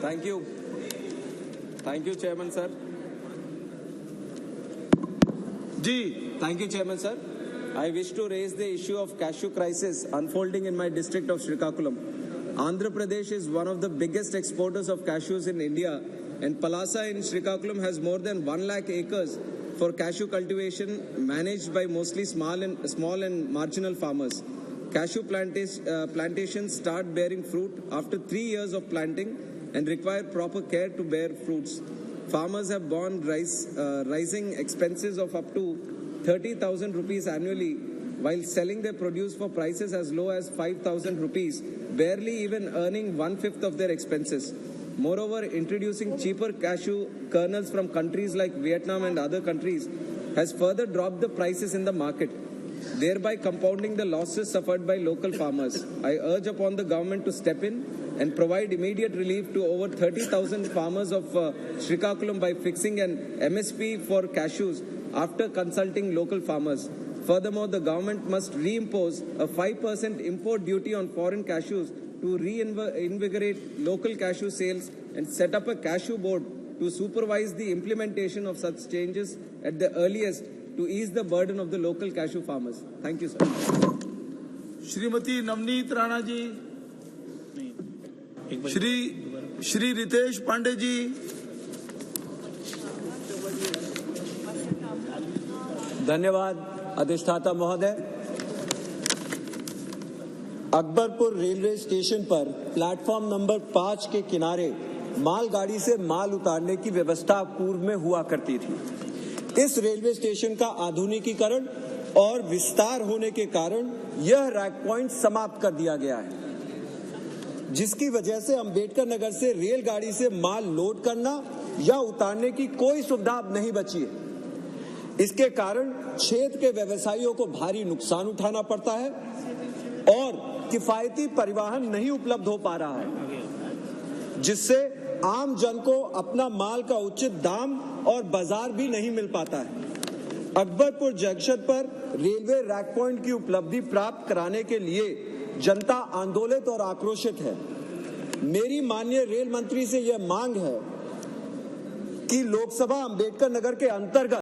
Thank you. Thank you, Chairman, sir. Thank you, Chairman, sir. I wish to raise the issue of cashew crisis unfolding in my district of Srikakulam. Andhra Pradesh is one of the biggest exporters of cashews in India, and Palasa in Srikakulam has more than 1 lakh acres for cashew cultivation managed by mostly small and marginal farmers. Cashew plantations start bearing fruit after 3 years of planting and require proper care to bear fruits. Farmers have borne rising expenses of up to 30,000 rupees annually while selling their produce for prices as low as 5,000 rupees, barely even earning 1/5 of their expenses. Moreover, introducing cheaper cashew kernels from countries like Vietnam and other countries has further dropped the prices in the market, thereby compounding the losses suffered by local farmers. I urge upon the government to step in and provide immediate relief to over 30,000 farmers of Srikakulam by fixing an MSP for cashews after consulting local farmers. Furthermore, the government must reimpose a 5% import duty on foreign cashews to reinvigorate local cashew sales and set up a cashew board to supervise the implementation of such changes at the earliest to ease the burden of the local cashew farmers. Thank you, sir. Shrimati Navneet Rana ji, Shri Ritesh Pandey ji, धन्यवाद अधिष्ठाता महोदय। Akbarpur railway station पर platform number 5 के किनारे मालगाड़ी से माल उतारने की व्यवस्था पूर्व में हुआ करती थी। इस रेलवे स्टेशन का आधुनिकीकरण और विस्तार होने के कारण यह रैक पॉइंट समाप्त कर दिया गया है, जिसकी वजह से अंबेडकर नगर से रेलगाड़ी से माल लोड करना या उतारने की कोई सुविधा अब नहीं बची है। इसके कारण क्षेत्र के व्यवसायियों को भारी नुकसान उठाना पड़ता है और किफायती परिवहन नहीं उपलब्ध हो पा रहा है, जिससे आम जन को अपना माल का उचित दाम और बाजार भी नहीं मिल पाता है। अकबरपुर जंक्शन पर रेलवे रैक पॉइंट की उपलब्धि प्राप्त कराने के लिए जनता आंदोलित और आक्रोशित है। मेरी माननीय रेल मंत्री से यह मांग है कि लोकसभा अंबेडकर नगर के अंतर्गत